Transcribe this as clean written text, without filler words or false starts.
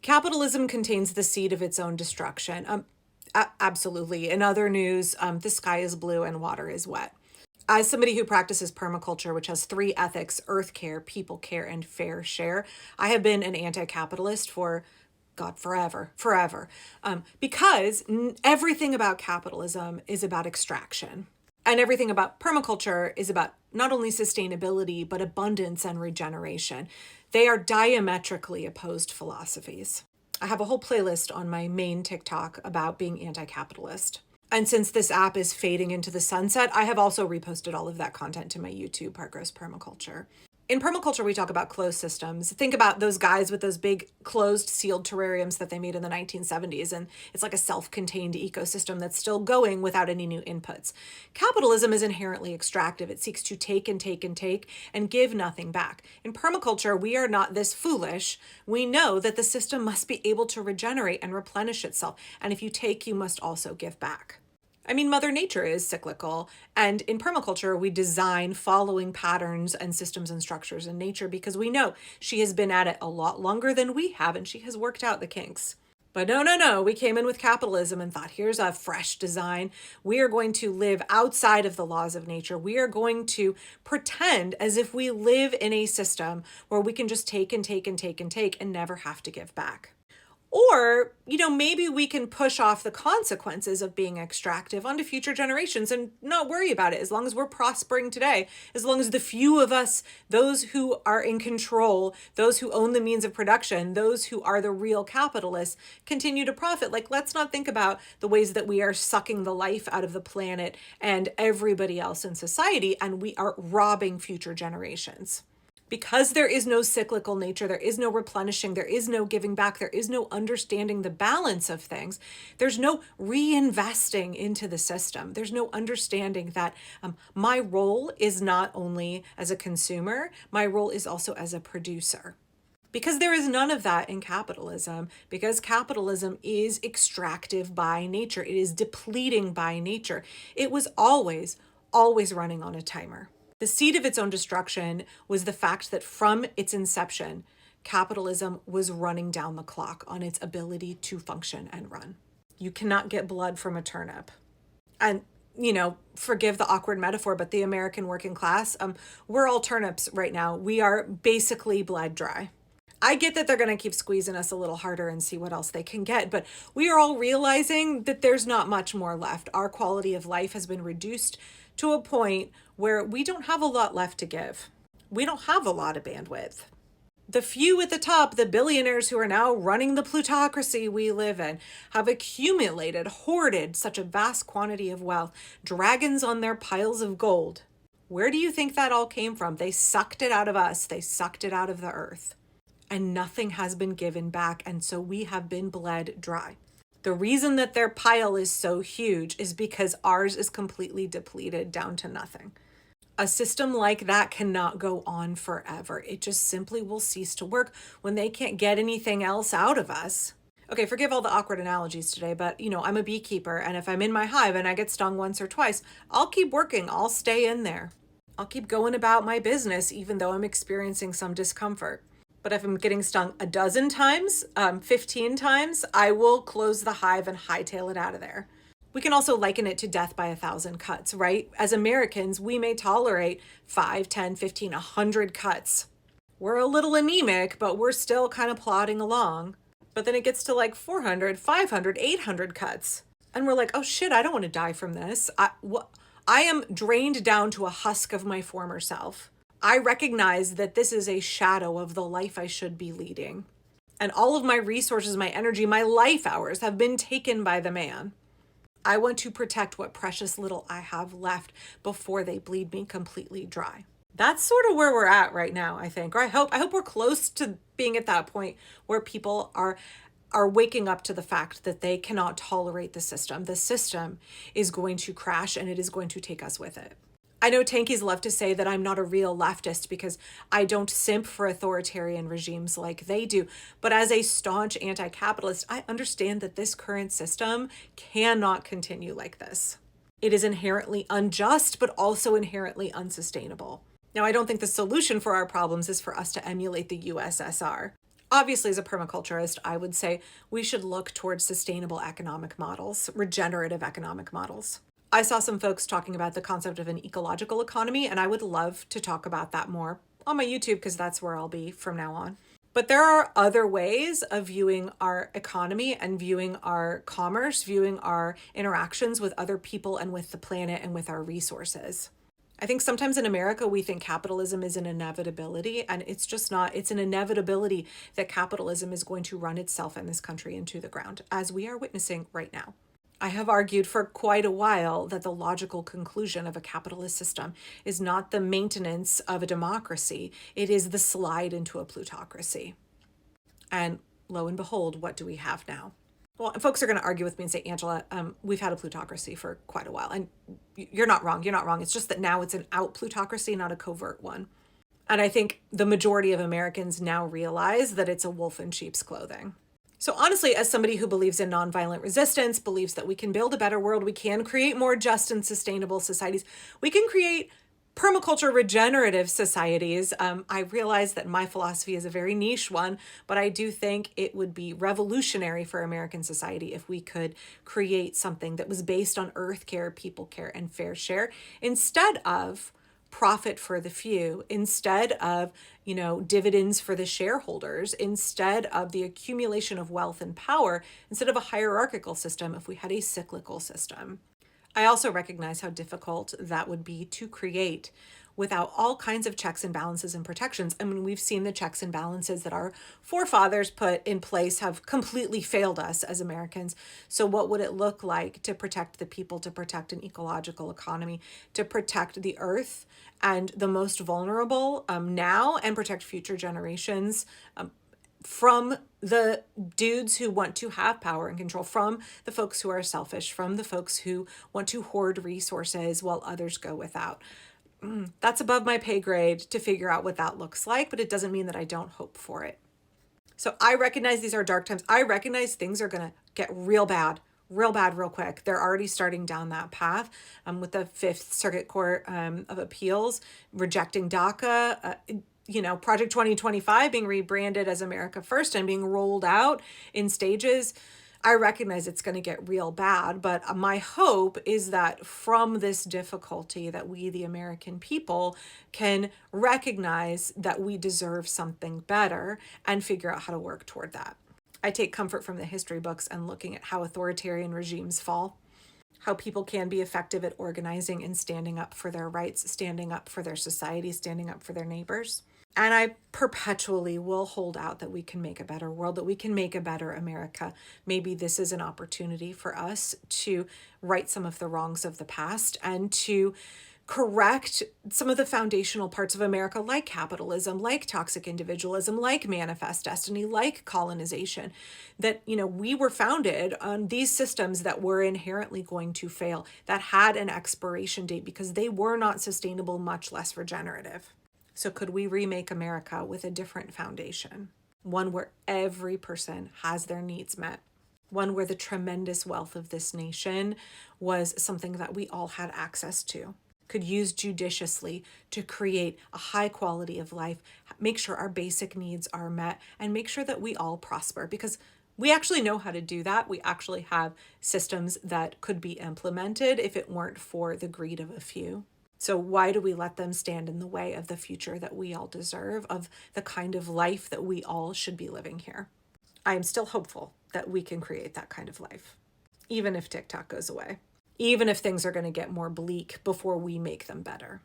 Capitalism contains the seed of its own destruction. Absolutely. In other news, the sky is blue and water is wet. As somebody who practices permaculture, which has three ethics: earth care, people care, and fair share, I have been an anti-capitalist for, God, forever. Because everything about capitalism is about extraction. And everything about permaculture is about not only sustainability, but abundance and regeneration. They are diametrically opposed philosophies. I have a whole playlist on my main TikTok about being anti-capitalist. And since this app is fading into the sunset, I have also reposted all of that content to my YouTube, Park Permaculture. In permaculture, we talk about closed systems. Think about those guys with those big closed sealed terrariums that they made in the 1970s. And it's like a self-contained ecosystem that's still going without any new inputs. Capitalism is inherently extractive. It seeks to take and take and take and give nothing back. In permaculture, we are not this foolish. We know that the system must be able to regenerate and replenish itself. And if you take, you must also give back. I mean, Mother Nature is cyclical, and in permaculture, we design following patterns and systems and structures in nature because we know she has been at it a lot longer than we have, and she has worked out the kinks. But no, we came in with capitalism and thought, here's a fresh design. We are going to live outside of the laws of nature. We are going to pretend as if we live in a system where we can just take and take and take and take and never have to give back. Or, maybe we can push off the consequences of being extractive onto future generations and not worry about it as long as we're prospering today, as long as the few of us, those who are in control, those who own the means of production, those who are the real capitalists, continue to profit. Like, let's not think about the ways that we are sucking the life out of the planet and everybody else in society, and we are robbing future generations. Because there is no cyclical nature, there is no replenishing, there is no giving back, there is no understanding the balance of things, there's no reinvesting into the system. There's no understanding that my role is not only as a consumer, my role is also as a producer. Because there is none of that in capitalism, because capitalism is extractive by nature, it is depleting by nature. It was always running on a timer. The seed of its own destruction was the fact that from its inception, capitalism was running down the clock on its ability to function and run. You cannot get blood from a turnip. And, forgive the awkward metaphor, but the American working class, we're all turnips right now. We are basically bled dry. I get that they're going to keep squeezing us a little harder and see what else they can get, but we are all realizing that there's not much more left. Our quality of life has been reduced to a point where we don't have a lot left to give. We don't have a lot of bandwidth. The few at the top, the billionaires who are now running the plutocracy we live in, have accumulated, hoarded such a vast quantity of wealth, dragons on their piles of gold. Where do you think that all came from? They sucked it out of us. They sucked it out of the earth. And nothing has been given back, and so we have been bled dry. The reason that their pile is so huge is because ours is completely depleted down to nothing. A system like that cannot go on forever. It just simply will cease to work when they can't get anything else out of us. Okay, forgive all the awkward analogies today, but I'm a beekeeper, and if I'm in my hive and I get stung once or twice, I'll keep working. I'll stay in there. I'll keep going about my business even though I'm experiencing some discomfort. But if I'm getting stung a dozen times, 15 times, I will close the hive and hightail it out of there. We can also liken it to death by 1,000 cuts, right? As Americans, we may tolerate 5, 10, 15, 100 cuts. We're a little anemic, but we're still kind of plodding along. But then it gets to like 400, 500, 800 cuts. And we're like, oh shit, I don't want to die from this. I am drained down to a husk of my former self. I recognize that this is a shadow of the life I should be leading. And all of my resources, my energy, my life hours have been taken by the man. I want to protect what precious little I have left before they bleed me completely dry. That's sort of where we're at right now, I think. Or I hope we're close to being at that point where people are waking up to the fact that they cannot tolerate the system. The system is going to crash and it is going to take us with it. I know tankies love to say that I'm not a real leftist because I don't simp for authoritarian regimes like they do. But as a staunch anti-capitalist, I understand that this current system cannot continue like this. It is inherently unjust, but also inherently unsustainable. Now, I don't think the solution for our problems is for us to emulate the USSR. Obviously, as a permaculturist, I would say we should look towards sustainable economic models, regenerative economic models. I saw some folks talking about the concept of an ecological economy, and I would love to talk about that more on my YouTube because that's where I'll be from now on. But there are other ways of viewing our economy and viewing our commerce, viewing our interactions with other people and with the planet and with our resources. I think sometimes in America, we think capitalism is an inevitability, and it's just not. It's an inevitability that capitalism is going to run itself in this country into the ground, as we are witnessing right now. I have argued for quite a while that the logical conclusion of a capitalist system is not the maintenance of a democracy, it is the slide into a plutocracy. And lo and behold, what do we have now? Well, folks are going to argue with me and say, Angela, we've had a plutocracy for quite a while. And you're not wrong. You're not wrong. It's just that now it's an out plutocracy, not a covert one. And I think the majority of Americans now realize that it's a wolf in sheep's clothing. So honestly, as somebody who believes in nonviolent resistance, believes that we can build a better world, we can create more just and sustainable societies, we can create permaculture regenerative societies. I realize that my philosophy is a very niche one, but I do think it would be revolutionary for American society if we could create something that was based on earth care, people care, and fair share instead of profit for the few, instead of, dividends for the shareholders, instead of the accumulation of wealth and power, instead of a hierarchical system, if we had a cyclical system. I also recognize how difficult that would be to create without all kinds of checks and balances and protections. I mean, we've seen the checks and balances that our forefathers put in place have completely failed us as Americans. So what would it look like to protect the people, to protect an ecological economy, to protect the earth and the most vulnerable now, and protect future generations from the dudes who want to have power and control, from the folks who are selfish, from the folks who want to hoard resources while others go without. That's above my pay grade to figure out what that looks like, but it doesn't mean that I don't hope for it. So I recognize these are dark times. I recognize things are going to get real bad, real quick. They're already starting down that path with the Fifth Circuit Court of Appeals rejecting DACA. Project 2025 being rebranded as America First and being rolled out in stages. I recognize it's going to get real bad, but my hope is that from this difficulty that we, the American people, can recognize that we deserve something better and figure out how to work toward that. I take comfort from the history books and looking at how authoritarian regimes fall, how people can be effective at organizing and standing up for their rights, standing up for their society, standing up for their neighbors. And I perpetually will hold out that we can make a better world, that we can make a better America. Maybe this is an opportunity for us to right some of the wrongs of the past and to correct some of the foundational parts of America, like capitalism, like toxic individualism, like manifest destiny, like colonization, that, we were founded on these systems that were inherently going to fail, that had an expiration date because they were not sustainable, much less regenerative. So could we remake America with a different foundation? One where every person has their needs met. One where the tremendous wealth of this nation was something that we all had access to, could use judiciously to create a high quality of life, make sure our basic needs are met, and make sure that we all prosper, because we actually know how to do that. We actually have systems that could be implemented if it weren't for the greed of a few. So why do we let them stand in the way of the future that we all deserve, of the kind of life that we all should be living here? I am still hopeful that we can create that kind of life, even if TikTok goes away, even if things are going to get more bleak before we make them better.